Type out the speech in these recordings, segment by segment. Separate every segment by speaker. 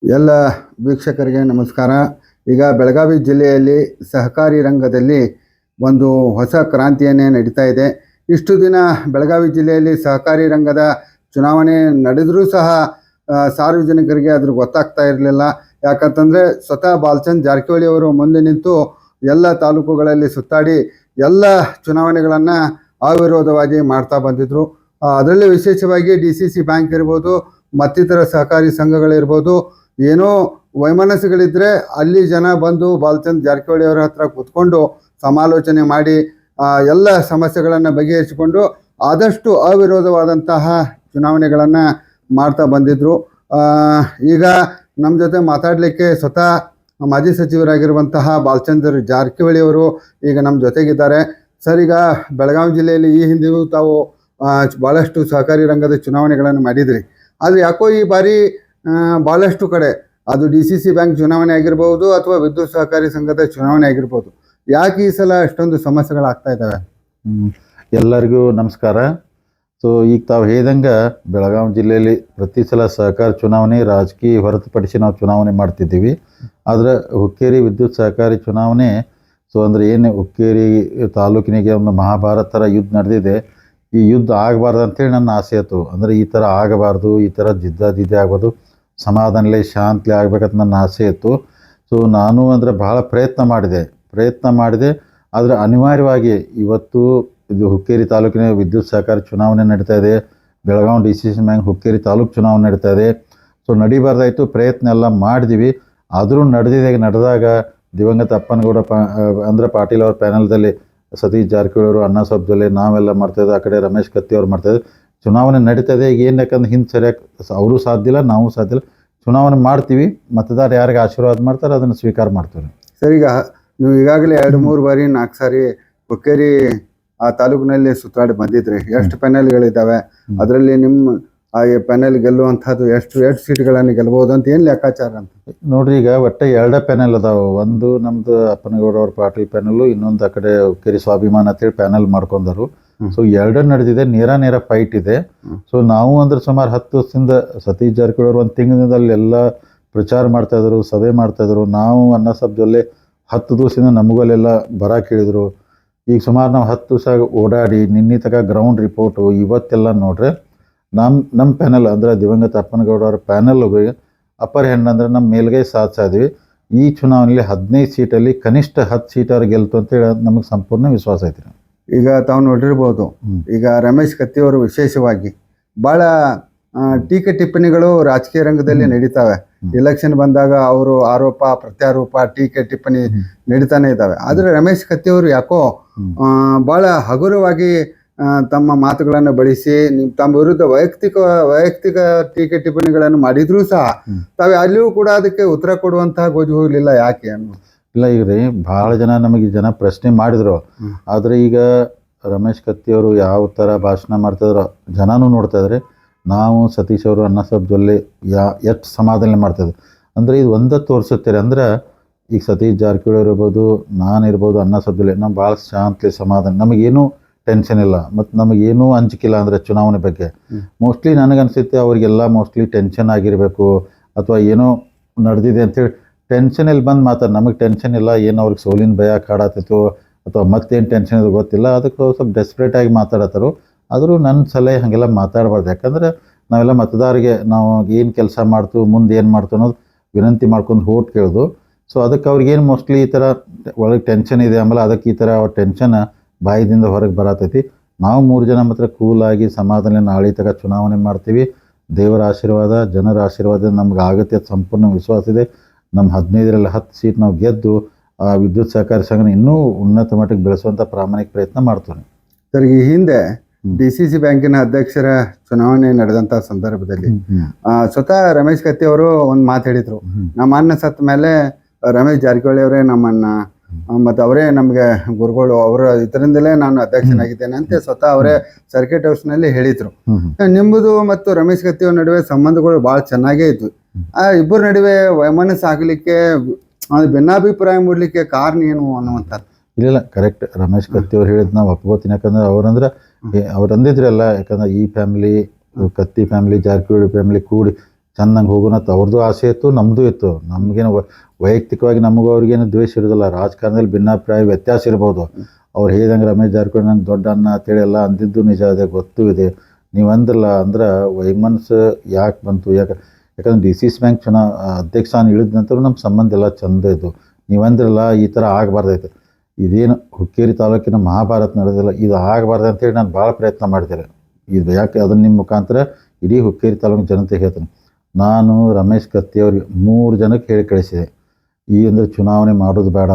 Speaker 1: ಎಲ್ಲ ವೀಕ್ಷಕರಿಗೆ ನಮಸ್ಕಾರ. ಈಗ ಬೆಳಗಾವಿ ಜಿಲ್ಲೆಯಲ್ಲಿ ಸಹಕಾರಿ ರಂಗದಲ್ಲಿ ಒಂದು ಹೊಸ ಕ್ರಾಂತಿಯನ್ನೇ ನಡೀತಾ ಇದೆ. ಇಷ್ಟು ದಿನ ಬೆಳಗಾವಿ ಜಿಲ್ಲೆಯಲ್ಲಿ ಸಹಕಾರಿ ರಂಗದ ಚುನಾವಣೆ ನಡೆದರೂ ಸಹ ಸಾರ್ವಜನಿಕರಿಗೆ ಅದ್ರ ಗೊತ್ತಾಗ್ತಾ ಇರಲಿಲ್ಲ. ಯಾಕಂತಂದರೆ ಸ್ವತಃ ಬಾಲಚಂದ್ರ ಜಾರಕಿಹೊಳಿ ಅವರು ಮುಂದೆ ನಿಂತು ಎಲ್ಲ ತಾಲೂಕುಗಳಲ್ಲಿ ಸುತ್ತಾಡಿ ಎಲ್ಲ ಚುನಾವಣೆಗಳನ್ನು ಅವಿರೋಧವಾಗಿ ಮಾಡ್ತಾ ಬಂದಿದ್ದರು. ಅದರಲ್ಲಿ ವಿಶೇಷವಾಗಿ DCC ಬ್ಯಾಂಕ್ ಇರ್ಬೋದು, ಮತ್ತಿತರ ಸಹಕಾರಿ ಸಂಘಗಳಿರ್ಬೋದು, ಏನೋ ವೈಮನಸ್ಸುಗಳಿದ್ದರೆ ಅಲ್ಲಿ ಜನ ಬಂದು ಬಾಲಚಂದ್ರ ಜಾರಕಿಹೊಳಿ ಅವರ ಹತ್ರ ಕೂತ್ಕೊಂಡು ಸಮಾಲೋಚನೆ ಮಾಡಿ ಎಲ್ಲ ಸಮಸ್ಯೆಗಳನ್ನು ಬಗೆಹರಿಸಿಕೊಂಡು ಆದಷ್ಟು ಅವಿರೋಧವಾದಂತಹ ಚುನಾವಣೆಗಳನ್ನು ಮಾಡ್ತಾ ಬಂದಿದ್ದರು. ಈಗ ನಮ್ಮ ಜೊತೆ ಮಾತಾಡಲಿಕ್ಕೆ ಸ್ವತಃ ಮಾಜಿ ಸಚಿವರಾಗಿರುವಂತಹ ಬಾಲಚಂದ್ರ ಜಾರಕಿಹೊಳಿ ಅವರು ಈಗ ನಮ್ಮ ಜೊತೆಗಿದ್ದಾರೆ. ಸರ್, ಈಗ ಬೆಳಗಾವಿ ಜಿಲ್ಲೆಯಲ್ಲಿ ಈ ಹಿಂದೆಯೂ ತಾವು ಭಾಳಷ್ಟು ಸಹಕಾರಿ ರಂಗದ ಚುನಾವಣೆಗಳನ್ನು ಮಾಡಿದ್ರಿ. ಆದರೆ ಯಾಕೋ ಈ ಬಾರಿ ಭಾಳಷ್ಟು ಕಡೆ ಅದು DCC ಬ್ಯಾಂಕ್ ಚುನಾವಣೆ ಆಗಿರ್ಬೋದು ಅಥವಾ ವಿದ್ಯುತ್ ಸಹಕಾರಿ ಸಂಘದ ಚುನಾವಣೆ ಆಗಿರ್ಬೋದು, ಯಾಕೆ ಈ ಸಲ ಅಷ್ಟೊಂದು ಸಮಸ್ಯೆಗಳಾಗ್ತಾ ಇದ್ದಾವೆ?
Speaker 2: ಎಲ್ಲರಿಗೂ ನಮಸ್ಕಾರ. ಈಗ ತಾವು ಹೇಳ್ದಂಗೆ ಬೆಳಗಾವಿ ಜಿಲ್ಲೆಯಲ್ಲಿ ಪ್ರತಿ ಸಲ ಸಹಕಾರ ಚುನಾವಣೆ ರಾಜಕೀಯ ಹೊರತುಪಡಿಸಿ ನಾವು ಚುನಾವಣೆ ಮಾಡ್ತಿದ್ದೀವಿ. ಆದರೆ ಹುಕ್ಕೇರಿ ವಿದ್ಯುತ್ ಸಹಕಾರಿ ಚುನಾವಣೆ ಅಂದರೆ ಏನು ಹುಕ್ಕೇರಿ ತಾಲೂಕಿನಿಗೆ ಒಂದು ಮಹಾಭಾರತರ ಯುದ್ಧ ನಡೆದಿದೆ. ಈ ಯುದ್ಧ ಆಗಬಾರ್ದು ಅಂತೇಳಿ ನನ್ನ ಆಸೆ ಆಯಿತು. ಅಂದರೆ ಈ ಥರ ಆಗಬಾರ್ದು, ಈ ಥರ ಜಿದ್ದೆ ಆಗ್ಬೋದು, ಸಮಾಧಾನಲೇ ಶಾಂತಿ ಆಗ್ಬೇಕಂತ ನನ್ನ ಆಸೆ ಇತ್ತು. ನಾನು ಅಂದರೆ ಭಾಳ ಪ್ರಯತ್ನ ಮಾಡಿದೆ. ಆದರೆ ಅನಿವಾರ್ಯವಾಗಿ ಇವತ್ತು ಇದು ಹುಕ್ಕೇರಿ ತಾಲೂಕಿನ ವಿದ್ಯುತ್ ಸಹಕಾರಿ ಚುನಾವಣೆ ನಡೀತಾ ಇದೆ. ಬೆಳಗಾವಿ DCC ಬ್ಯಾಂಕ್ ಹುಕ್ಕೇರಿ ತಾಲೂಕು ಚುನಾವಣೆ ನಡೀತಾ ಇದೆ. ನಡಿಬಾರ್ದಾಯಿತು, ಪ್ರಯತ್ನ ಎಲ್ಲ ಮಾಡಿದ್ವಿ. ಆದರೂ ನಡೆದಾಗ ದಿವಂಗತ ಅಪ್ಪನಗೌಡ ಅಂದರೆ ಪಾಟೀಲ್ ಅವ್ರ ಪ್ಯಾನಲ್ದಲ್ಲಿ ಸತೀಶ್ ಜಾರಕಿಹೊಳಿ ಅವರು, ಅಣ್ಣಾಸಾಹೇಬ್ ಜೊಲ್ಲೆ, ನಾವೆಲ್ಲ ಮಾಡ್ತಾಯಿದ್ದೆ. ಆ ಕಡೆ ರಮೇಶ್ ಕತ್ತಿ ಅವ್ರು ಮಾಡ್ತಾಯಿದ್ದೆ. ಚುನಾವಣೆ ನಡೀತದೆ. ಈಗ ಏನು ಯಾಕಂದ್ರೆ ಹಿಂದೆ ಸರಿಯಾಗಿ ಅವರು ಸಾಧ್ಯ ಇಲ್ಲ, ನಾವು ಸಾಧ್ಯ ಇಲ್ಲ. ಚುನಾವಣೆ ಮಾಡ್ತೀವಿ, ಮತದಾರ ಯಾರಿಗೆ ಆಶೀರ್ವಾದ ಮಾಡ್ತಾರೆ ಅದನ್ನು ಸ್ವೀಕಾರ ಮಾಡ್ತೀವಿ.
Speaker 1: ಸರ್, ಈಗ ನೀವು ಈಗಾಗಲೇ 2-3 ಬಾರಿ 4 ಸಾರಿ ಹುಕ್ಕೇರಿ ಆ ತಾಲೂಕಿನಲ್ಲಿ ಸುತ್ತಾಡಿ ಬಂದಿದ್ರಿ. ಎಷ್ಟು ಪ್ಯಾನೆಲ್ಗಳಿದ್ದಾವೆ? ಅದರಲ್ಲಿ ನಿಮ್ಮ ಆ ಪ್ಯಾನೆಲ್ ಗೆಲ್ಲುವಂಥದ್ದು ಎಷ್ಟು ಸೀಟ್ಗಳನ್ನು ಗೆಲ್ಬೋದು ಅಂತ ಏನು ಲೆಕ್ಕಾಚಾರ ಅಂತ
Speaker 2: ನೋಡ್ರಿ. ಈಗ ಒಟ್ಟು 2 ಪ್ಯಾನೆಲ್ ಅದಾವೆ. ಒಂದು ನಮ್ಮದು ಅಪ್ಪನಗೌಡ ಅವ್ರ ಪಾಟೀಲ್ ಪ್ಯಾನಲ್ಲು, ಇನ್ನೊಂದು ಆ ಕಡೆ ಹುಕ್ಕೇರಿ ಸ್ವಾಭಿಮಾನ ಅಂತೇಳಿ ಪ್ಯಾನಲ್ ಮಾಡ್ಕೊಂಡರು. 2 ನಡೆದಿದೆ, ನೇರ ಫೈಟ್ ಇದೆ. ನಾವು ಅಂದ್ರೆ ಸುಮಾರು 10 ವರ್ಷದಿಂದ ಸತೀಶ್ ಜಾರಕಿಹೊಳಿ ಅವರು 1 ತಿಂಗಳಿಂದಲ್ಲಿ ಎಲ್ಲ ಪ್ರಚಾರ ಮಾಡ್ತಾಯಿದ್ರು, ಸಭೆ ಮಾಡ್ತಾಯಿದ್ರು. ನಾವು ಅಣ್ಣಾಸಾಹೇಬ್ ಜೊಲ್ಲೆ 10 ದಿವಸದಿಂದ ನಮಗಲ್ಲೆಲ್ಲ ಬರಕ್ಕೆ ಹೇಳಿದರು. ಈಗ ಸುಮಾರು ನಾವು 10 ದಿವಸ ಓಡಾಡಿ ನಿನ್ನೆ ತನಕ ಗ್ರೌಂಡ್ ರಿಪೋರ್ಟು ಇವತ್ತೆಲ್ಲ ನೋಡ್ರೆ ನಮ್ಮ ಪ್ಯಾನಲ್ ಅಂದರೆ ದಿವಂಗತ ಅಪ್ಪನಗೌಡ ಅವ್ರ ಪ್ಯಾನಲ್ಗೆ ಅಪ್ಪರ್ ಹ್ಯಾಂಡ್ ಅಂದರೆ ನಮ್ಮ ಮೇಲ್ಗೈ ಸಾಧಿಸಿದ್ವಿ. ಈ ಚುನಾವಣೆಯಲ್ಲಿ 15 ಸೀಟಲ್ಲಿ ಕನಿಷ್ಠ 10 ಸೀಟವ್ರು ಗೆಲ್ತು ಅಂತೇಳಿ ನಮಗೆ ಸಂಪೂರ್ಣ ವಿಶ್ವಾಸ ಐತಿ.
Speaker 1: ಈಗ ತಾವು ನೋಡಿರ್ಬೋದು, ಈಗ ರಮೇಶ್ ಕತ್ತಿ ಅವರು ವಿಶೇಷವಾಗಿ ಭಾಳ ಟೀಕೆ ಟಿಪ್ಪಣಿಗಳು ರಾಜಕೀಯ ರಂಗದಲ್ಲಿ ನಡೀತಾವೆ. ಎಲೆಕ್ಷನ್ ಬಂದಾಗ ಅವರು ಆರೋಪ ಪ್ರತ್ಯಾರೋಪ ಟೀಕೆ ಟಿಪ್ಪಣಿ ನಡೀತಾನೆ ಇದ್ದಾವೆ. ಆದರೆ ರಮೇಶ್ ಕತ್ತಿ ಅವರು ಯಾಕೋ ಭಾಳ ಹಗುರವಾಗಿ ತಮ್ಮ ಮಾತುಗಳನ್ನು ಬಳಸಿ ತಮ್ಮ ವಿರುದ್ಧ ವೈಯಕ್ತಿಕ ಟೀಕೆ ಟಿಪ್ಪಣಿಗಳನ್ನು ಮಾಡಿದ್ರೂ ಸಹ ತಾವು ಅಲ್ಲಿಯೂ ಕೂಡ ಅದಕ್ಕೆ ಉತ್ತರ ಕೊಡುವಂತಹ ಗೋಜು ಹೋಗಲಿಲ್ಲ. ಯಾಕೆ ಅನ್ನೋ
Speaker 2: ಇಲ್ಲ. ಈಗ ರೀ ಭಾಳ ಜನ ಪ್ರಶ್ನೆ ಮಾಡಿದ್ರು. ಆದರೆ ಈಗ ರಮೇಶ್ ಕತ್ತಿ ಅವರು ಯಾವ ಥರ ಭಾಷಣ ಮಾಡ್ತಾಯಿದ್ರು ಜನನೂ ನೋಡ್ತಾಯಿದ್ರೆ, ನಾವು ಸತೀಶ್ ಅವರು ಅಣ್ಣಾಸಾಹೇಬ್ ಜೊಲ್ಲೆ ಎಷ್ಟು ಸಮಾಧಾನ ಮಾಡ್ತಾಯಿದ್ರು ಅಂದರೆ ಇದು ಒಂದೇ ತೋರಿಸುತ್ತಾರೆ. ಅಂದ್ರೆ ಈಗ ಸತೀಶ್ ಜಾರಕಿಹೊಳಿ ಇರ್ಬೋದು, ನಾನಿರ್ಬೋದು, ಅಣ್ಣಾಸಾಹೇಬ್ ಜೊಲ್ಲೆ ನಾವು ಭಾಳ ಶಾಂತಿ ಸಮಾಧಾನ, ನಮಗೇನೂ ಟೆನ್ಷನ್ ಇಲ್ಲ ಮತ್ತು ನಮಗೇನೂ ಅಂಜಿಕಿಲ್ಲ. ಅಂದರೆ ಚುನಾವಣೆ ಬಗ್ಗೆ ಮೋಸ್ಟ್ಲಿ ನನಗನ್ಸುತ್ತೆ ಅವರಿಗೆಲ್ಲ ಮೋಸ್ಟ್ಲಿ ಟೆನ್ಷನ್ ಆಗಿರಬೇಕು ಅಥವಾ ಏನೋ ನಡೆದಿದೆ ಅಂಥೇಳಿ ಟೆನ್ಷನಲ್ಲಿ ಬಂದು ಮಾತಾಡಿ. ನಮಗೆ ಟೆನ್ಷನ್ ಇಲ್ಲ, ಏನು ಅವ್ರಿಗೆ ಸೋಲಿನ ಭಯ ಕಾಡತ್ತಿತ್ತು ಅಥವಾ ಮತ್ತೇನು ಟೆನ್ಷನ್ ಇದೆ ಗೊತ್ತಿಲ್ಲ. ಅದಕ್ಕೆ ಸ್ವಲ್ಪ ಡೆಸ್ಪ್ರೇಟಾಗಿ ಮಾತಾಡತ್ತರು. ಆದರೂ ನನ್ನ ಸಲಹೆ ಹಾಗೆಲ್ಲ ಮಾತಾಡಬಾರ್ದು. ಯಾಕಂದರೆ ನಾವೆಲ್ಲ ಮತದಾರರಿಗೆ ನಾವು ಏನು ಕೆಲಸ ಮಾಡ್ತು, ಮುಂದೆ ಏನು ಮಾಡ್ತು ಅನ್ನೋದು ವಿನಂತಿ ಮಾಡ್ಕೊಂಡು ಓಟ್ ಕೇಳೋದು. ಅದಕ್ಕೆ ಅವ್ರಿಗೇನು ಮೋಸ್ಟ್ಲಿ ಈ ಥರ ಒಳಗೆ ಟೆನ್ಷನ್ ಇದೆ, ಆಮೇಲೆ ಅದಕ್ಕೆ ಈ ಥರ ಅವ್ರ ಟೆನ್ಷನ್ ಬಾಯಿದಿಂದ ಹೊರಗೆ ಬರತೈತಿ. ನಾವು 3 ಜನ ಮಾತ್ರ ಕೂಲಾಗಿ ಸಮಾಧಾನ ನಾಳೆ ತನಕ ಚುನಾವಣೆ ಮಾಡ್ತೀವಿ. ದೇವರ ಆಶೀರ್ವಾದ, ಜನರ ಆಶೀರ್ವಾದ ನಮ್ಗೆ ಆಗುತ್ತೆ ಅಂತ ಸಂಪೂರ್ಣ ವಿಶ್ವಾಸ ಇದೆ. ನಮ್ಮ 15ರಲ್ಲಿ 10 ಸೀಟ್ ನಾವು ಗೆದ್ದು ವಿದ್ಯುತ್ ಸಹಕಾರಿ ಸಂಘನ ಇನ್ನೂ ಉನ್ನತ ಮಟ್ಟಕ್ಕೆ ಬೆಳೆಸುವಂಥ ಪ್ರಾಮಾಣಿಕ ಪ್ರಯತ್ನ ಮಾಡ್ತೀವಿ.
Speaker 1: ಸರ್, ಈ ಹಿಂದೆ DCC ಬ್ಯಾಂಕಿನ ಅಧ್ಯಕ್ಷರ ಚುನಾವಣೆ ನಡೆದಂಥ ಸಂದರ್ಭದಲ್ಲಿ ಸ್ವತಃ ರಮೇಶ್ ಕತ್ತಿ ಅವರು ಒಂದು ಮಾತು ಹೇಳಿದರು. ನಮ್ಮ ಅಣ್ಣ ಸತ್ತ ಮೇಲೆ ರಮೇಶ್ ಜಾರಕಿಹೊಳಿ ಅವರೇ ನಮ್ಮನ್ನ ಮತ್ತು ಅವರೇ ನಮಗೆ ಗುರುಗಳು, ಅವರ ಇದರಿಂದಲೇ ನಾನು ಅಧ್ಯಕ್ಷನಾಗಿದ್ದೇನೆ ಅಂತ ಸ್ವತಃ ಅವರೇ ಸರ್ಕಿಟ್ ಹೌಸ್ನಲ್ಲಿ ಹೇಳಿದರು. ನಿಮ್ಮದು ಮತ್ತು ರಮೇಶ್ ಕತ್ತಿ ಅವ್ರ ನಡುವೆ ಸಂಬಂಧಗಳು ಭಾಳ ಚೆನ್ನಾಗೇ ಇದ್ವು. ಆ ಇಬ್ಬರ ನಡುವೆ ವೈಮನಸ್ಸು ಆಗಲಿಕ್ಕೆ, ಭಿನ್ನಾಭಿಪ್ರಾಯ ಮೂಡಲಿಕ್ಕೆ ಕಾರಣ ಏನು ಅನ್ನುವಂಥದ್ದು?
Speaker 2: ಇಲ್ಲ, ಕರೆಕ್ಟ್. ರಮೇಶ್ ಕತ್ತಿ ಅವ್ರು ಹೇಳಿದ್ ನಾವು ಒಪ್ಕೋತೀನಿ. ಯಾಕಂದ್ರೆ ಅವ್ರು ಅಂದಿದ್ರಲ್ಲ, ಯಾಕಂದ್ರೆ ಈ ಫ್ಯಾಮಿಲಿ, ಕತ್ತಿ ಫ್ಯಾಮಿಲಿ, ಜಾರಕಿಹೊಳಿ ಫ್ಯಾಮಿಲಿ ಕೂಡಿ ಚೆಂದಂಗೆ ಹೋಗೋಣ ಅಂತ ಅವ್ರದ್ದು ಆಸೆ ಇತ್ತು, ನಮ್ಮದು ಇತ್ತು. ನಮಗೇನು ವೈಯಕ್ತಿಕವಾಗಿ ನಮಗೂ ಅವ್ರಿಗೇನು ದ್ವೇಷ ಇರೋದಿಲ್ಲ. ರಾಜಕಾರಣದಲ್ಲಿ ಭಿನ್ನಾಭಿಪ್ರಾಯ ವ್ಯತ್ಯಾಸ ಇರ್ಬೋದು. ಅವ್ರು ಹೇಳಿದಂಗೆ ರಮೇಶ್ ಜಾರಕಿಹೊಳಿ ನಂಗೆ ದೊಡ್ಡ ಅಣ್ಣ ಅಂತೇಳಿ ಎಲ್ಲ ಅಂದಿದ್ದು ನಿಜ ಇದೆ, ಗೊತ್ತೂ ಇದೆ. ನೀವು ಅಂದ್ರಲ್ಲ ಅಂದ್ರೆ ವೈಮನಸ್ಸು ಯಾಕೆ ಬಂತು, ಯಾಕಂದ್ರೆ DCC ಬ್ಯಾಂಕ್ ಅಧ್ಯಕ್ಷ ಇಳಿದ ನಂತರ ನಮ್ಮ ಸಂಬಂಧ ಎಲ್ಲ ಚಂದ ಇದ್ದು. ನೀವು ಅಂದ್ರಲ್ಲ ಈ ಥರ ಆಗಬಾರ್ದೈತೆ, ಇದೇನು ಹುಕ್ಕೇರಿ ತಾಲೂಕಿನ ಮಹಾಭಾರತ ನಡೆದಿಲ್ಲ, ಇದು ಆಗಬಾರ್ದು ಅಂತೇಳಿ ನಾನು ಭಾಳ ಪ್ರಯತ್ನ ಮಾಡ್ತೇನೆ. ಇದು ಯಾಕೆ ಅದನ್ನು ನಿಮ್ಮ ಮುಖಾಂತರ ಇಡೀ ಹುಕ್ಕೇರಿ ತಾಲೂಕಿನ ಜನತೆಗೆ ಹೇಳ್ತೀನಿ. ನಾನು ರಮೇಶ್ ಕತ್ತಿ ಅವ್ರಿಗೆ 3 ಜನಕ್ಕೆ ಹೇಳಿ ಕಳಿಸಿದೆ, ಈ ಅಂದರೆ ಚುನಾವಣೆ ಮಾಡೋದು ಬೇಡ,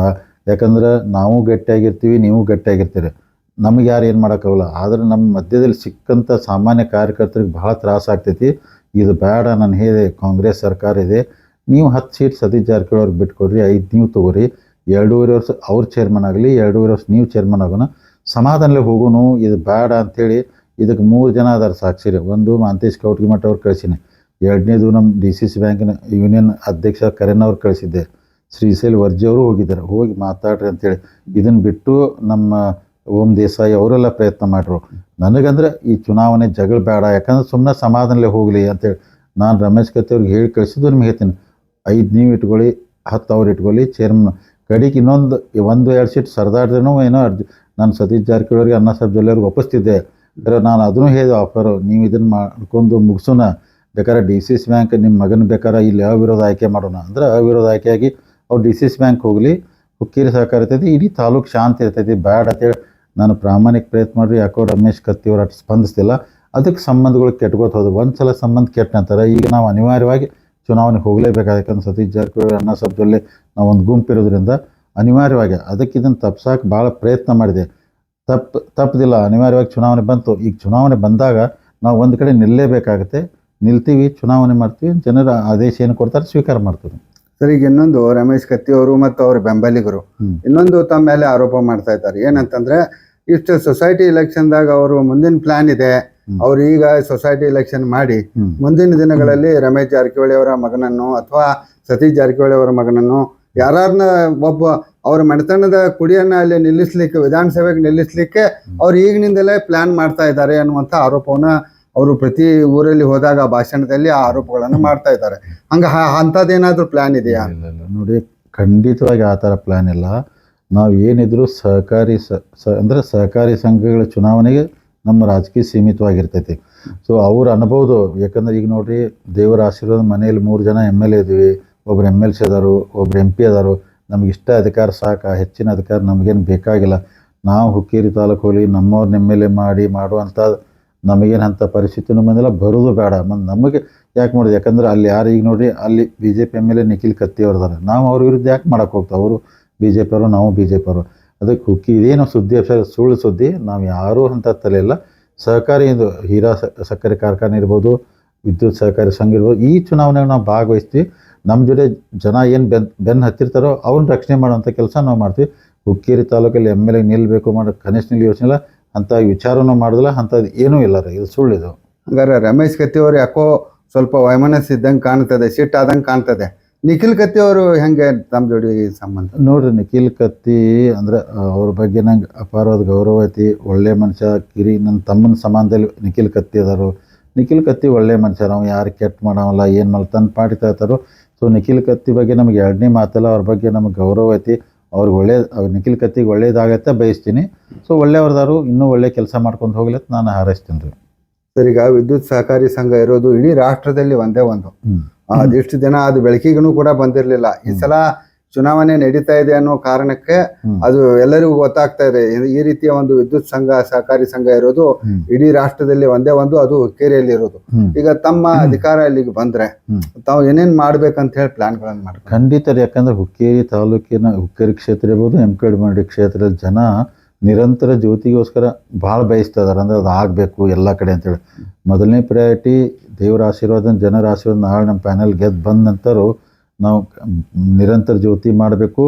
Speaker 2: ಯಾಕಂದ್ರೆ ನಾವು ಗಟ್ಟಿಯಾಗಿರ್ತೀವಿ, ನೀವು ಗಟ್ಟಿಯಾಗಿರ್ತೀರಿ, ನಮಗೆ ಯಾರು ಏನು ಮಾಡೋಕ್ಕಾಗಲ್ಲ. ಆದರೆ ನಮ್ಮ ಮಧ್ಯದಲ್ಲಿ ಸಿಕ್ಕಂಥ ಸಾಮಾನ್ಯ ಕಾರ್ಯಕರ್ತರಿಗೆ ಭಾಳ ತ್ರಾಸ ಆಗ್ತೈತಿ, ಇದು ಬೇಡ. ನಾನು ಹೇಳಿದೆ, ಕಾಂಗ್ರೆಸ್ ಸರ್ಕಾರ ಇದೆ, ನೀವು 10 ಸೀಟ್ ಸತೀಶ್ ಜಾರಕಿಹೊಳಿ ಅವ್ರಿಗೆ ಬಿಟ್ಕೊಡ್ರಿ, 5 ನೀವು ತೊಗೋರಿ, 2.5 ವರ್ಷ ಅವ್ರು ಚೇರ್ಮನ್ ಆಗಲಿ, 2.5 ವರ್ಷ ನೀವು ಚೇರ್ಮನ್ ಆಗೋಣ, ಸಮಾಧಾನಲೇ ಹೋಗೋನು, ಇದು ಬೇಡ ಅಂಥೇಳಿ. ಇದಕ್ಕೆ 3 ಜನ ಅದಾರ ಸಾಕ್ಷಿರಿ. ಒಂದು ಮಾಂತೇಶ್ ಕೌಟ್ಗಿಮಠ ಅವ್ರು ಕಳಿಸಿನಿ, 2ನೇದು ನಮ್ಮ DCC ಬ್ಯಾಂಕಿನ ಯೂನಿಯನ್ ಅಧ್ಯಕ್ಷ ಕರೆನ್ ಅವ್ರು ಕಳಿಸಿದ್ದೆ, ಶ್ರೀಶೈಲ್ ವರ್ಜಿ ಅವರು ಹೋಗಿದ್ದಾರೆ, ಹೋಗಿ ಮಾತಾಡ್ರಿ ಅಂತೇಳಿ. ಇದನ್ನು ಬಿಟ್ಟು ನಮ್ಮ ಓಂ ದೇಸಾಯಿ ಅವರೆಲ್ಲ ಪ್ರಯತ್ನ ಮಾಡ್ರು. ನನಗಂದ್ರೆ ಈ ಚುನಾವಣೆ ಜಗಳ ಬೇಡ, ಯಾಕಂದ್ರೆ ಸುಮ್ಮನೆ ಸಮಾಧಾನಲೇ ಹೋಗಲಿ ಅಂತೇಳಿ ನಾನು ರಮೇಶ್ ಕತ್ತಿ ಅವ್ರಿಗೆ ಹೇಳಿ ಕಳಿಸಿದ್ದು. ನಿಮ್ಗೆ ಹೇಳ್ತೀನಿ, 5 ನೀವು ಇಟ್ಕೊಳ್ಳಿ, 10 ಅವ್ರು ಇಟ್ಕೊಳ್ಳಿ, ಚೇರ್ಮನ್ ಕಡೆಗೆ ಇನ್ನೊಂದು 1-2 ಸೀಟ್ ಸರ್ದಾಡ್ದೇನೋ ಏನೋ ನಾನು ಸತೀಶ್ ಜಾರಕಿಹೊಳಿ ಅವ್ರಿಗೆ ಅಣ್ಣ ಸಾಹೇಬ್ ಜೊಲ್ಲೆ ಅವ್ರಿಗೆ ಒಪ್ಪಿಸ್ತಿದ್ದೆ. ಬೇರೆ ನಾನು ಅದನ್ನು ಹೇಳಿದೆ ಆಫರು, ನೀವು ಇದನ್ನು ಮಾಡ್ಕೊಂಡು ಮುಗಿಸೋಣ, ಬೇಕಾದ್ರೆ DCC ಬ್ಯಾಂಕ್ ನಿಮ್ಮ ಮಗನ ಬೇಕಾದ್ರೆ ಇಲ್ಲಿ ಅವಿರೋಧ ಆಯ್ಕೆ ಮಾಡೋಣ ಅಂದ್ರೆ ಅವಿರೋಧ ಆಯ್ಕೆಯಾಗಿ ಅವ್ರು DCC ಬ್ಯಾಂಕ್ ಹೋಗಲಿ, ಹುಕ್ಕೇರಿ ಸಹಕಾರ ಇರ್ತೈತಿ, ಇಡೀ ತಾಲೂಕು ಶಾಂತಿ ಇರ್ತೈತಿ, ಬ್ಯಾಡ ಅಂತೇಳಿ ನಾನು ಪ್ರಾಮಾಣಿಕ ಪ್ರಯತ್ನ ಮಾಡಿರಿ. ಯಾಕೋ ರಮೇಶ್ ಕತ್ತಿ ಅವ್ರು ಅಷ್ಟು ಸ್ಪಂದಿಸ್ತಿಲ್ಲ, ಅದಕ್ಕೆ ಸಂಬಂಧಗಳು ಕೆಟ್ಕೋತ ಹೋದ್ರು. ಒಂದು ಸಲ ಸಂಬಂಧ ಕೆಟ್ಟ ನಂತರ ಈಗ ನಾವು ಅನಿವಾರ್ಯವಾಗಿ ಚುನಾವಣೆಗೆ ಹೋಗಲೇಬೇಕಾದ, ಯಾಕಂದ್ರೆ ಸತೀಶ್ ಜಾರಕಿಹೊಳಿ ಅಣ್ಣ ಸಾಹೇಬ್ ಜೊಲ್ಲೆ ನಾವು ಒಂದು ಗುಂಪು ಇರೋದ್ರಿಂದ ಅನಿವಾರ್ಯವಾಗಿ ಅದಕ್ಕೆ ಇದನ್ನು ತಪ್ಸಕ್ಕೆ ಭಾಳ ಪ್ರಯತ್ನ ಮಾಡಿದೆ. ತಪ್ಪದಿಲ್ಲ, ಅನಿವಾರ್ಯವಾಗಿ ಚುನಾವಣೆ ಬಂತು. ಈಗ ಚುನಾವಣೆ ಬಂದಾಗ ನಾವು ಒಂದು ಕಡೆ ನಿಲ್ಲಲೇಬೇಕಾಗುತ್ತೆ, ನಿಲ್ತೀವಿ, ಚುನಾವಣೆ ಮಾಡ್ತೀವಿ, ಜನರ ಆದೇಶ ಏನು ಕೊಡ್ತಾರೆ ಸ್ವೀಕಾರ ಮಾಡ್ತೀವಿ.
Speaker 1: ಸರ್, ಈಗ ಇನ್ನೊಂದು ರಮೇಶ್ ಕತ್ತಿ ಅವರು ಮತ್ತು ಅವ್ರ ಬೆಂಬಲಿಗರು ಇನ್ನೊಂದು ತಮ್ಮ ಮೇಲೆ ಆರೋಪ ಮಾಡ್ತಾ ಇದ್ದಾರೆ. ಏನಂತಂದ್ರೆ, ಇಷ್ಟು ಸೊಸೈಟಿ ಇಲೆಕ್ಷನ್ದಾಗ ಅವರು ಮುಂದಿನ ಪ್ಲಾನ್ ಇದೆ, ಅವ್ರು ಈಗ ಸೊಸೈಟಿ ಇಲೆಕ್ಷನ್ ಮಾಡಿ ಮುಂದಿನ ದಿನಗಳಲ್ಲಿ ರಮೇಶ್ ಜಾರಕಿಹೊಳಿ ಅವರ ಮಗನನ್ನು ಅಥವಾ ಸತೀಶ್ ಜಾರಕಿಹೊಳಿ ಅವರ ಮಗನನ್ನು ಯಾರನ್ನ ಒಬ್ಬ ಅವ್ರ ಮನೆತನದ ಕುಡಿಯನ್ನ ಅಲ್ಲಿ ನಿಲ್ಲಿಸ್ಲಿಕ್ಕೆ, ವಿಧಾನಸಭೆಗೆ ನಿಲ್ಲಿಸ್ಲಿಕ್ಕೆ ಅವ್ರು ಈಗಿನಿಂದಲೇ ಪ್ಲಾನ್ ಮಾಡ್ತಾ ಇದ್ದಾರೆ ಅನ್ನುವಂಥ ಆರೋಪವನ್ನ ಅವರು ಪ್ರತಿ ಊರಲ್ಲಿ ಹೋದಾಗ ಭಾಷಣದಲ್ಲಿ ಆ ಆರೋಪಗಳನ್ನು ಮಾಡ್ತಾ ಇದ್ದಾರೆ. ಅಂಥದ್ದೇನಾದ್ರೂ ಪ್ಲಾನ್ ಇದೆಯಾ?
Speaker 2: ನೋಡಿ, ಖಂಡಿತವಾಗಿ ಆ ಥರ ಪ್ಲಾನ್ ಇಲ್ಲ. ನಾವು ಏನಿದ್ರು ಸಹಕಾರಿ ಅಂದರೆ ಸಹಕಾರಿ ಸಂಘಗಳ ಚುನಾವಣೆಗೆ ನಮ್ಮ ರಾಜಕೀಯ ಸೀಮಿತವಾಗಿರ್ತೈತಿ. ಸೊ ಅವ್ರು ಅನ್ಬೋದು, ಯಾಕಂದ್ರೆ ಈಗ ನೋಡ್ರಿ, ದೇವರ ಆಶೀರ್ವಾದ ಮನೆಯಲ್ಲಿ 3 ಜನ MLA ಇದ್ದೀವಿ, ಒಬ್ರು MLC ಅದಾರು, ಒಬ್ರು MP ಅದಾರು, ನಮ್ಗೆ ಇಷ್ಟ ಅಧಿಕಾರ ಸಾಕು, ಹೆಚ್ಚಿನ ಅಧಿಕಾರ ನಮಗೇನು ಬೇಕಾಗಿಲ್ಲ. ನಾವು ಹುಕ್ಕೇರಿ ತಾಲೂಕು ಹೋಗಿ ನಮ್ಮವ್ರನ್ನ MLA ಮಾಡುವಂಥ ನಮಗೇನು ಅಂಥ ಪರಿಸ್ಥಿತಿನೂ ಬಂದಿಲ್ಲ, ಬರೋದು ಬೇಡ. ನಮಗೆ ಯಾಕೆ ಮಾಡೋದು, ಯಾಕಂದ್ರೆ ಅಲ್ಲಿ ಯಾರು ಈಗ ನೋಡಿರಿ, ಅಲ್ಲಿ BJP MLA ನಿಖಿಲ್ ಕತ್ತಿ ಅವ್ರದಾರೆ, ನಾವು ಅವ್ರ ವಿರುದ್ಧ ಯಾಕೆ ಮಾಡೋಕ್ಕೆ ಹೋಗ್ತಾವೆ? ಅವರು BJP ಅವರು, ನಾವು BJP ಅವರು. ಅದಕ್ಕೆ ಇದೇನು ಸುದ್ದಿ ಸುಳ್ಳು ಸುದ್ದಿ, ನಾವು ಯಾರೂ ಅಂತ ತಲೆಯಿಲ್ಲ. ಸಹಕಾರಿ ಇದು ಹೀರಾ ಸಕ್ಕರೆ ಕಾರ್ಖಾನೆ ಇರ್ಬೋದು, ವಿದ್ಯುತ್ ಸಹಕಾರಿ ಸಂಘ ಇರ್ಬೋದು, ಈ ಚುನಾವಣೆಗೆ ನಾವು ಭಾಗವಹಿಸ್ತೀವಿ. ನಮ್ಮ ಜೊತೆ ಜನ ಏನು ಬೆನ್ನು ಹತ್ತಿರ್ತಾರೋ ಅವ್ರನ್ನ ರಕ್ಷಣೆ ಮಾಡೋವಂಥ ಕೆಲಸ ನಾವು ಮಾಡ್ತೀವಿ. ಹುಕ್ಕೇರಿ ತಾಲೂಕಲ್ಲಿ MLA ನಿಲ್ಲಬೇಕು ಮಾಡೋ ಕನಿಷ್ಠ ನಿಲ್ಲ ಯೋಚನೆ ಇಲ್ಲ, ಅಂಥ ವಿಚಾರನೂ ಮಾಡೋದಿಲ್ಲ, ಅಂಥದ್ದು ಏನೂ ಇಲ್ಲ ರೀ, ಇದು ಸುಳ್ಳಿದು.
Speaker 1: ಹಂಗಾರೆ ರಮೇಶ್ ಕತ್ತಿ ಅವರು ಯಾಕೋ ಸ್ವಲ್ಪ ವೈಮನಸ್ ಇದ್ದಂಗೆ ಕಾಣ್ತದೆ, ಸಿಟ್ಟಾದಂಗೆ ಕಾಣ್ತದೆ. ನಿಖಿಲ್ ಕತ್ತಿ ಅವರು ಹೆಂಗೆ ತಮ್ಮ ಜೋಡಿ ಸಂಬಂಧ?
Speaker 2: ನೋಡ್ರಿ, ನಿಖಿಲ್ ಕತ್ತಿ ಅಂದ್ರೆ ಅವ್ರ ಬಗ್ಗೆ ನಂಗೆ ಅಪಾರವಾದ ಗೌರವ ಐತಿ. ಒಳ್ಳೆ ಮನುಷ್ಯ, ನನ್ನ ತಮ್ಮನ ಸಮಾನದಲ್ಲಿ ನಿಖಿಲ್ ಕತ್ತಿ ಅದಾರು. ನಿಖಿಲ್ ಕತ್ತಿ ಒಳ್ಳೆ ಮನುಷ್ಯ, ನಾವು ಯಾರು ಕೆಟ್ಟ ಮಾಡೋವಲ್ಲ, ಏನು ಮಾಡಿ ತನ್ನ ಪಾಟಿ ತರ್ತಾರೋ. ಸೊ ನಿಖಿಲ್ ಕತ್ತಿ ಬಗ್ಗೆ ನಮಗೆ 2ನೇ ಮಾತಲ್ಲ, ಅವ್ರ ಬಗ್ಗೆ ನಮಗೆ ಗೌರವ ಐತಿ. ಅವ್ರಿಗೆ ನಿಖಿಲ್ ಕತ್ತಿಗೆ ಒಳ್ಳೇದಾಗತ್ತೆ ಬಯಸ್ತೀನಿ. ಸೊ ಒಳ್ಳೆಯವ್ರದಾರು, ಇನ್ನೂ ಒಳ್ಳೆ ಕೆಲಸ ಮಾಡ್ಕೊಂಡು ಹೋಗ್ಲತ್ತ ನಾನು ಹಾರೈಸ್ತೀನಿ ರೀ.
Speaker 1: ಸರ್, ಈಗ ವಿದ್ಯುತ್ ಸಹಕಾರಿ ಸಂಘ ಇರೋದು ಇಡೀ ರಾಷ್ಟ್ರದಲ್ಲಿ ಒಂದೇ ಒಂದು. ಅದೆಷ್ಟು ದಿನ ಅದು ಬೆಳಕಿಗೂ ಕೂಡ ಬಂದಿರಲಿಲ್ಲ. ಈ ಸಲ ಚುನಾವಣೆ ನಡೀತಾ ಇದೆ ಅನ್ನೋ ಕಾರಣಕ್ಕೆ ಅದು ಎಲ್ಲರಿಗೂ ಗೊತ್ತಾಗ್ತಾ ಇದೆ. ಈ ರೀತಿಯ ಒಂದು ವಿದ್ಯುತ್ ಸಂಘ, ಸಹಕಾರಿ ಸಂಘ ಇರೋದು ಇಡೀ ರಾಷ್ಟ್ರದಲ್ಲಿ ಒಂದೇ ಒಂದು, ಅದು ಹುಕ್ಕೇರಿಯಲ್ಲಿ ಇರೋದು. ಈಗ ತಮ್ಮ ಅಧಿಕಾರ ಅಲ್ಲಿಗೆ ಬಂದ್ರೆ ತಾವು ಏನೇನ್ ಮಾಡ್ಬೇಕಂತ ಹೇಳಿ ಪ್ಲಾನ್ಗಳನ್ನು ಮಾಡ್ತಾರೆ?
Speaker 2: ಖಂಡಿತ, ಯಾಕಂದ್ರೆ ಹುಕ್ಕೇರಿ ತಾಲೂಕಿನ ಹುಕ್ಕೇರಿ ಕ್ಷೇತ್ರ ಇರ್ಬೋದು, MKD ಕ್ಷೇತ್ರದ ಜನ ನಿರಂತರ ಜ್ಯೋತಿಗೋಸ್ಕರ ಭಾಳ ಬಯಸ್ತಾ ಇದಾರೆ. ಅಂದ್ರೆ ಅದು ಆಗಬೇಕು ಎಲ್ಲ ಕಡೆ ಅಂತೇಳಿ. ಮೊದಲನೇ ಪ್ರಯಾರಿಟಿ ದೇವರ ಆಶೀರ್ವಾದ, ಜನರ ಆಶೀರ್ವಾದ. ನಾಳೆ ನಮ್ಮ ಪ್ಯಾನೆಲ್ ಗೆದ್ದು ಬಂದ ನಂತರ ನಾವು ನಿರಂತರ ಜ್ಯೋತಿ ಮಾಡಬೇಕು.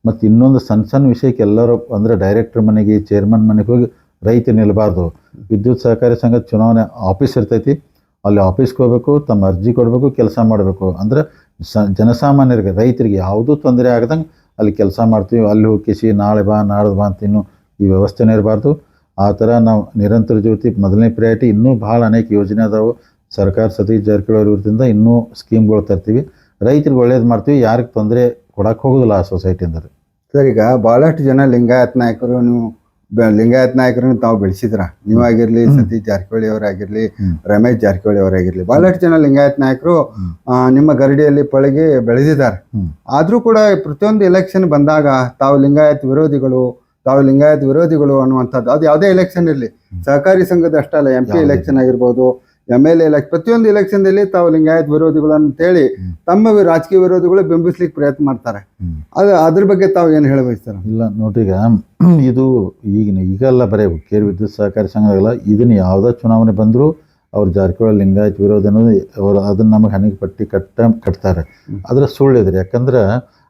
Speaker 2: ಮತ್ತು ಇನ್ನೊಂದು ಸಣ್ಣ ವಿಷಯಕ್ಕೆ ಎಲ್ಲರೂ ಅಂದರೆ ಡೈರೆಕ್ಟರ್ ಮನೆಗೆ, ಚೇರ್ಮನ್ ಮನೆಗೆ ಹೋಗಿ ರೈತ ನಿಲ್ಲಬಾರ್ದು. ವಿದ್ಯುತ್ ಸಹಕಾರಿ ಸಂಘದ ಚುನಾವಣೆ ಆಫೀಸ್ ಇರ್ತೈತಿ, ಅಲ್ಲಿ ಆಫೀಸ್ಗೆ ಹೋಗ್ಬೇಕು, ತಮ್ಮ ಅರ್ಜಿ ಕೊಡಬೇಕು, ಕೆಲಸ ಮಾಡಬೇಕು. ಅಂದರೆ ಜನಸಾಮಾನ್ಯರಿಗೆ, ರೈತರಿಗೆ ಯಾವುದೂ ತೊಂದರೆ ಆಗದಂಗೆ ಅಲ್ಲಿ ಕೆಲಸ ಮಾಡ್ತೀವಿ. ಅಲ್ಲಿ ಹೋಗಿಸಿ ನಾಳೆ ಬಾ ನಾಡ್ದು ಬಾ ಅಂತ ಇನ್ನೂ ಈ ವ್ಯವಸ್ಥೆನೇ ಇರಬಾರ್ದು. ಆ ಥರ ನಾವು ನಿರಂತರ ಜ್ಯೋತಿ ಮೊದಲನೇ ಪ್ರಯಾರಿಟಿ. ಇನ್ನೂ ಭಾಳ ಅನೇಕ ಯೋಜನೆ ಅದಾವೆ. ಸರ್ಕಾರ ಸತೀಶ್ ಜಾರಕಿಹೊಳಿ ಅವ್ರ ವಿರುದ್ಧದಿಂದ ಇನ್ನೂ ಸ್ಕೀಮ್ಗಳು ತರ್ತೀವಿ, ರೈತರಿಗೆ ಒಳ್ಳೇದು ಮಾಡ್ತೀವಿ, ಯಾರಿಗೆ ತೊಂದರೆ ಕೊಡಕ್ಕೆ ಹೋಗೋದಿಲ್ಲ ಆ ಸೊಸೈಟಿಯಿಂದ.
Speaker 1: ಸರ್, ಈಗ ಭಾಳಷ್ಟು ಜನ ಲಿಂಗಾಯತ್ ನಾಯಕರು, ನೀವು ಲಿಂಗಾಯತ್ ನಾಯಕರನ್ನು ತಾವು ಬೆಳೆಸಿದ್ರ, ನೀವಾಗಿರ್ಲಿ, ಸತೀಶ್ ಜಾರಕಿಹೊಳಿ ಅವರಾಗಿರ್ಲಿ, ರಮೇಶ್ ಜಾರಕಿಹೊಳಿ ಅವರಾಗಿರ್ಲಿ, ಭಾಳಷ್ಟು ಜನ ಲಿಂಗಾಯತ್ ನಾಯಕರು ನಿಮ್ಮ ಗರಡಿಯಲ್ಲಿ ಪಳಗಿ ಬೆಳೆದಿದ್ದಾರೆ. ಆದರೂ ಕೂಡ ಪ್ರತಿಯೊಂದು ಎಲೆಕ್ಷನ್ ಬಂದಾಗ ತಾವು ಲಿಂಗಾಯತ್ ವಿರೋಧಿಗಳು ಅನ್ನುವಂಥದ್ದು, ಅದು ಯಾವುದೇ ಎಲೆಕ್ಷನ್ ಇರಲಿ, ಸಹಕಾರಿ ಸಂಘದ ಅಷ್ಟೇ ಅಲ್ಲ, MP ಎಲೆಕ್ಷನ್ ಆಗಿರ್ಬೋದು, MLA ಎಲೆಕ್ಷನ್, ಪ್ರತಿಯೊಂದು ಎಲೆಕ್ಷನ್ದಲ್ಲಿ ತಾವು ಲಿಂಗಾಯತ್ ವಿರೋಧಿಗಳು ಅಂತೇಳಿ ತಮ್ಮ ರಾಜಕೀಯ ವಿರೋಧಿಗಳು ಬಿಂಬಿಸ್ಲಿಕ್ಕೆ ಪ್ರಯತ್ನ ಮಾಡ್ತಾರೆ. ಅದ್ರ ಬಗ್ಗೆ ತಾವು ಏನು ಹೇಳ ಬಯಸ್ತಾರೆ?
Speaker 2: ಇಲ್ಲ ನೋಡ್ರಿ, ಈಗ ಇದು ಈಗಲ್ಲ ಬರೀ ಹುಕ್ಕೇರಿ ವಿದ್ಯುತ್ ಸಹಕಾರಿ ಸಂಘದಲ್ಲ, ಇದನ್ನ ಯಾವುದೇ ಚುನಾವಣೆ ಬಂದರೂ ಅವ್ರು ಜಾರಕಿಹೊಳಿ ಲಿಂಗಾಯತ್ ವಿರೋಧ ಅನ್ನೋದು ಅವ್ರು ಅದನ್ನ ನಮಗೆ ಹಣಿಗೆ ಪಟ್ಟಿ ಕಟ್ತಾರೆ. ಅದ್ರ ಸುಳ್ಳಿದ್ರಿ. ಯಾಕಂದ್ರೆ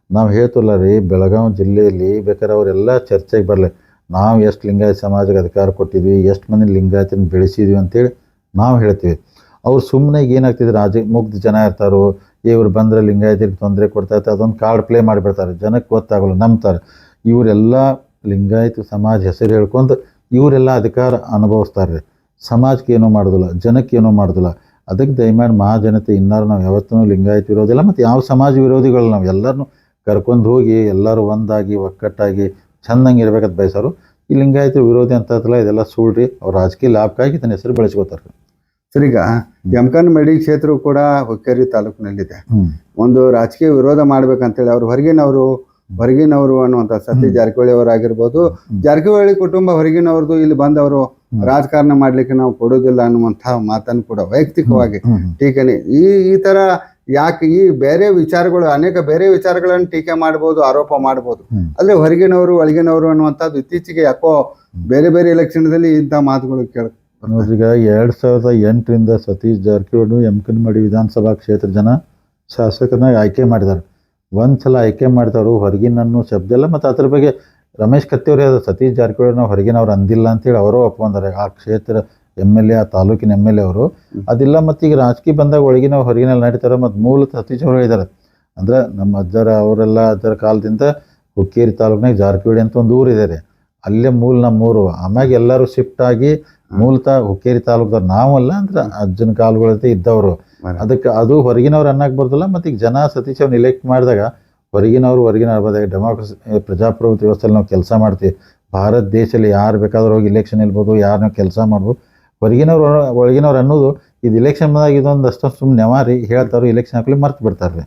Speaker 2: ನಾವು ಹೇಳ್ತಿಲ್ಲ ರೀ, ಬೆಳಗಾವಿ ಜಿಲ್ಲೆಯಲ್ಲಿ ಬೇಕಾದ್ರೆ ಅವರೆಲ್ಲ ಚರ್ಚೆಗೆ ಬರಲಿ, ನಾವು ಎಷ್ಟು ಲಿಂಗಾಯತ್ ಸಮಾಜಕ್ಕೆ ಅಧಿಕಾರ ಕೊಟ್ಟಿದ್ವಿ, ಎಷ್ಟು ಮಂದಿ ಲಿಂಗಾಯತನ ಬೆಳೆಸಿದ್ವಿ ಅಂತೇಳಿ ನಾವು ಹೇಳ್ತೀವಿ. ಅವ್ರು ಸುಮ್ಮನೆ ಏನಾಗ್ತಿದ್ರು, ಮುಗ್ಧ ಜನ ಇರ್ತಾರೋ, ಇವ್ರು ಬಂದರೆ ಲಿಂಗಾಯತಿಗೆ ತೊಂದರೆ ಕೊಡ್ತಾ ಇರ್ತಾರೆ, ಅದೊಂದು ಕಾರ್ಡ್ ಪ್ಲೇ ಮಾಡಿಬಿಡ್ತಾರೆ, ಜನಕ್ಕೆ ಗೊತ್ತಾಗಲ್ಲ, ನಂಬ್ತಾರೆ. ಇವರೆಲ್ಲ ಲಿಂಗಾಯತ ಸಮಾಜ ಹೆಸರು ಹೇಳ್ಕೊಂಡು ಇವರೆಲ್ಲ ಅಧಿಕಾರ ಅನುಭವಿಸ್ತಾರೆ, ಸಮಾಜಕ್ಕೆ ಏನೂ ಮಾಡೋದಿಲ್ಲ, ಜನಕ್ಕೆ ಏನೂ ಮಾಡೋದಿಲ್ಲ. ಅದಕ್ಕೆ ದಯಮಾಡಿ ಮಹಾಜನತೆ ಇನ್ನಾರು ನಾವು ಯಾವತ್ತೂ ಲಿಂಗಾಯತ ವಿರೋಧಿಲ್ಲ, ಮತ್ತು ಯಾವ ಸಮಾಜ ವಿರೋಧಿಗಳು ನಾವು ಎಲ್ಲರನ್ನೂ ಕರ್ಕೊಂಡು ಹೋಗಿ ಎಲ್ಲರೂ ಒಂದಾಗಿ ಒಕ್ಕಟ್ಟಾಗಿ ಚೆಂದಂಗೆ ಇರ್ಬೇಕಂತ ಬಯಸೋರು. ಈ ಲಿಂಗಾಯತ ವಿರೋಧಿ ಅಂತಲ್ಲ, ಇದೆಲ್ಲ ಸುಳ್ರಿ. ಅವ್ರು ರಾಜಕೀಯ ಲಾಭಕ್ಕಾಗಿ ಇದನ್ನ ಹೆಸರು ಬೆಳೆಸ್ಕೋತಾರೆ.
Speaker 1: ಸರ್, ಈಗ ಯಮಕನಮಡಿ ಕ್ಷೇತ್ರವು ಕೂಡ ಹುಕ್ಕೇರಿ ತಾಲೂಕಿನಲ್ಲಿದೆ. ಒಂದು ರಾಜಕೀಯ ವಿರೋಧ ಮಾಡ್ಬೇಕಂತೇಳಿ ಅವ್ರು ಹೊರಗಿನವರು ಅನ್ನುವಂಥ ಸತೀಶ್ ಜಾರಕಿಹೊಳಿ ಅವರಾಗಿರ್ಬೋದು, ಜಾರಕಿಹೊಳಿ ಕುಟುಂಬ ಹೊರಗಿನವ್ರದ್ದು, ಇಲ್ಲಿ ಬಂದವರು ರಾಜಕಾರಣ ಮಾಡ್ಲಿಕ್ಕೆ ನಾವು ಕೊಡೋದಿಲ್ಲ ಅನ್ನುವಂಥ ಮಾತನ್ನು ಕೂಡ ವೈಯಕ್ತಿಕವಾಗಿ ಟೀಕೆನೆ. ಈ ತರ ಯಾಕೆ ಈ ಅನೇಕ ಬೇರೆ ವಿಚಾರಗಳನ್ನು ಟೀಕೆ ಮಾಡ್ಬೋದು, ಆರೋಪ ಮಾಡ್ಬೋದು, ಆದ್ರೆ ಹೊರಗಿನವರು ಒಳಗಿನವರು ಅನ್ನುವಂಥದ್ದು ಇತ್ತೀಚೆಗೆ ಯಾಕೋ ಬೇರೆ ಬೇರೆ ಎಲೆಕ್ಷನ್ದಲ್ಲಿ ಇಂಥ ಮಾತುಗಳು
Speaker 2: ನೋಡ್ರಿ. ಈಗ 2008ರಿಂದ ಸತೀಶ್ ಜಾರಕಿಹೊಳಿ ಯಮಕನಮಡಿ ವಿಧಾನಸಭಾ ಕ್ಷೇತ್ರ ಜನ ಶಾಸಕನಾಗಿ ಆಯ್ಕೆ ಮಾಡಿದ್ದಾರೆ. ಒಂದ್ಸಲ ಆಯ್ಕೆ ಮಾಡಿದವರು ಹೊರಗಿನನ್ನು ಶಬ್ದ ಇಲ್ಲ. ಮತ್ತು ಅದ್ರ ಬಗ್ಗೆ ರಮೇಶ್ ಕತ್ತಿಯವ್ರು ಹೇಳಿದ್ರು, ಸತೀಶ್ ಜಾರಕಿಹೊಳಿ ನಾವು ಹೊರಗಿನವ್ರು ಅಂದಿಲ್ಲ ಅಂತೇಳಿ ಅವರು ಒಪ್ಕೊಂಡಾರೆ. ಆ ಕ್ಷೇತ್ರ MLA, ಆ ತಾಲೂಕಿನ MLA ಅವರು ಅದಿಲ್ಲ. ಮತ್ತು ಈಗ ರಾಜಕೀಯ ಬಂದಾಗ ಹೊರಗಿನಲ್ಲಿ ನಡೀತಾರೆ. ಮತ್ತು ಮೂಲತಃ ಸತೀಶ್ ಅವರು ಹೇಳಿದ್ದಾರೆ, ಅಂದ್ರೆ ನಮ್ಮ ಅಜ್ಜರ ಕಾಲದಿಂದ ಹುಕ್ಕೇರಿ ತಾಲೂಕಿನಾಗ ಜಾರಕಿಹೊಳಿ ಅಂತ ಒಂದು ಊರಿದೆ ರೀ, ಅಲ್ಲೇ ನಮ್ಮೂರು. ಆಮ್ಯಾಗ ಎಲ್ಲರೂ ಶಿಫ್ಟ್ ಆಗಿ ಮೂಲತಃ ಹುಕ್ಕೇರಿ ತಾಲೂಕದವ್ರು ನಾವಲ್ಲ, ಅಂದ್ರೆ ಅಜ್ಜನ ಕಾಲಗಳಂತೆ ಇದ್ದವರು. ಅದಕ್ಕೆ ಅದು ಹೊರಗಿನವ್ರು ಅನ್ನಕ್ಕೆ ಬರ್ದಿಲ್ಲ. ಮತ್ತು ಈಗ ಜನ ಸತೀಶ್ ಅವ್ರನ್ನ ಇಲೆಕ್ಟ್ ಮಾಡಿದಾಗ ಹೊರಗಿನ ಬರ್ಬೋದಾಗ ಡೆಮಾಕ್ರಸಿ ಪ್ರಜಾಪ್ರಭುತ್ವ ವ್ಯವಸ್ಥೆಯಲ್ಲಿ ನಾವು ಕೆಲಸ ಮಾಡ್ತೀವಿ. ಭಾರತ ದೇಶದಲ್ಲಿ ಯಾರು ಬೇಕಾದ್ರೂ ಹೋಗಿ ಇಲೆಕ್ಷನ್ ಇರ್ಬೋದು, ಯಾರನ್ನ ಕೆಲಸ ಮಾಡ್ಬೋದು. ಒಳಗಿನವ್ರು ಅನ್ನೋದು ಇದು ಇಲೆಕ್ಷನ್ ಬಂದಾಗ ಇದೊಂದು ಅಷ್ಟೊಂದು ಸುಮ್ಮನೆ ನೆವಾರಿ ಹೇಳ್ತಾರೋ, ಇಲೆಕ್ಷನ್ ಹಾಕಲಿ ಮರ್ತು ಬಿಡ್ತಾರೆ.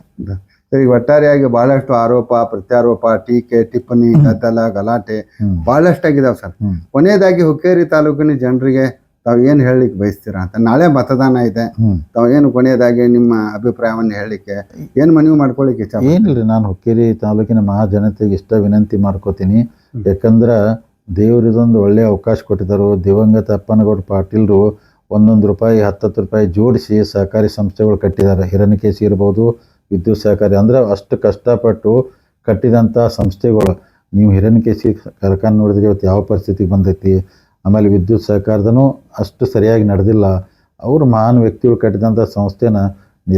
Speaker 1: ಸರಿ, ಒಟ್ಟಾರೆಯಾಗಿ ಬಹಳಷ್ಟು ಆರೋಪ ಪ್ರತ್ಯಾರೋಪ, ಟೀಕೆ ಟಿಪ್ಪಣಿ, ಗದ್ದಲ ಗಲಾಟೆ ಬಹಳಷ್ಟು ಆಗಿದಾವೆ ಸರ್. ಕೊನೆಯದಾಗಿ ಹುಕ್ಕೇರಿ ತಾಲೂಕಿನ ಜನರಿಗೆ ತಾವು ಏನು ಹೇಳಲಿಕ್ಕೆ ಬಯಸ್ತೀರಾ ಅಂತ? ನಾಳೆ ಮತದಾನ ಇದೆ, ತಾವು ಏನು ಕೊನೆಯದಾಗಿ ನಿಮ್ಮ ಅಭಿಪ್ರಾಯವನ್ನು ಹೇಳಲಿಕ್ಕೆ ಏನು ಮನವಿ ಮಾಡ್ಕೊಳ್ಳಿಕ್ಕೆ ಇಷ್ಟ?
Speaker 2: ಏನಿಲ್ರಿ, ನಾನು ಹುಕ್ಕೇರಿ ತಾಲೂಕಿನ ಮಹಾಜನತೆಗೆ ಇಷ್ಟ ವಿನಂತಿ ಮಾಡ್ಕೋತೀನಿ. ಯಾಕಂದ್ರೆ ದೇವ್ರು ಇದೊಂದು ಒಳ್ಳೆಯ ಅವಕಾಶ ಕೊಟ್ಟಿದ್ದರು. ದಿವಂಗತ ಅಪ್ಪನಗೌಡ ಪಾಟೀಲ್ರು ₹1 ₹10 ಜೋಡಿಸಿ ಸಹಕಾರಿ ಸಂಸ್ಥೆಗಳು ಕಟ್ಟಿದ್ದಾರೆ. ಹಿರಣ್ಯಕೇಶಿ ಇರ್ಬೋದು, ವಿದ್ಯುತ್ ಸಹಕಾರಿ, ಅಂದ್ರೆ ಅಷ್ಟು ಕಷ್ಟಪಟ್ಟು ಕಟ್ಟಿದಂಥ ಸಂಸ್ಥೆಗಳು. ನೀವು ಹಿರಣ್ಯಕೇಶಿ ಕಾರ್ಖಾನೆ ನೋಡಿದ್ರೆ ಇವತ್ತು ಯಾವ ಪರಿಸ್ಥಿತಿಗೆ ಬಂದೈತಿ. ಆಮೇಲೆ ವಿದ್ಯುತ್ ಸಹಕಾರದೂ ಅಷ್ಟು ಸರಿಯಾಗಿ ನಡೆದಿಲ್ಲ. ಅವರು ಮಹಾನ್ ವ್ಯಕ್ತಿಗಳು ಕಟ್ಟಿದಂಥ ಸಂಸ್ಥೆನ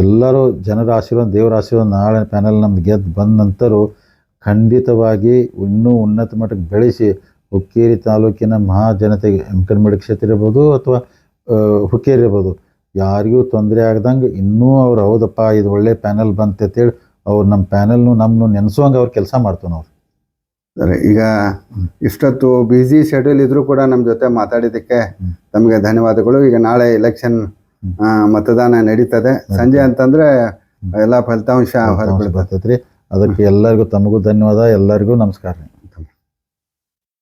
Speaker 2: ಎಲ್ಲರೂ ಜನರ ಆಶೀರ್ವಾದ, ದೇವರ ಆಶೀರ್ವಾದ, ನಾಳೆ ಪ್ಯಾನಲ್ ನಮ್ದು ಗೆದ್ದು ಬಂದ ನಂತರ ಖಂಡಿತವಾಗಿ ಇನ್ನೂ ಉನ್ನತ ಮಟ್ಟಕ್ಕೆ ಬೆಳೆಸಿ ಹುಕ್ಕೇರಿ ತಾಲೂಕಿನ ಮಹಾಜನತೆಗೆ ಯಮಕನಮಡಿ ಕ್ಷೇತ್ರ ಇರ್ಬೋದು ಅಥವಾ ಹುಕ್ಕೇರಿ ಇರ್ಬೋದು, ಯಾರಿಗೂ ತೊಂದರೆ ಆಗ್ದಂಗೆ ಇನ್ನೂ ಅವ್ರು ಹೌದಪ್ಪ ಇದು ಒಳ್ಳೆ ಪ್ಯಾನಲ್ ಬಂತೆ ಅಂತೇಳಿ ಅವ್ರು ನಮ್ಮ ಪ್ಯಾನಲ್ನು ನಮ್ಮನ್ನು ನೆನೆಸುವಂಗೆ ಅವ್ರು ಕೆಲಸ ಮಾಡ್ತೀವಿ ನಾವು.
Speaker 1: ಸರಿ, ಈಗ ಇಷ್ಟೊತ್ತು ಬಿಸಿ ಶೆಡ್ಯೂಲ್ ಇದ್ರೂ ಕೂಡ ನಮ್ಮ ಜೊತೆ ಮಾತಾಡಿದ್ದಕ್ಕೆ ತಮಗೆ ಧನ್ಯವಾದಗಳು. ಈಗ ನಾಳೆ ಎಲೆಕ್ಷನ್ ಮತದಾನ ನಡೀತದೆ ಸಂಜೆ ಅಂತಂದ್ರೆ ಎಲ್ಲ ಫಲಿತಾಂಶ ಹೊರಬಿಡ್ತೈತ್ರಿ.
Speaker 2: ಅದಕ್ಕೆ ಎಲ್ಲರಿಗೂ ತಮಗೂ ಧನ್ಯವಾದ. ಎಲ್ಲರಿಗೂ ನಮಸ್ಕಾರ.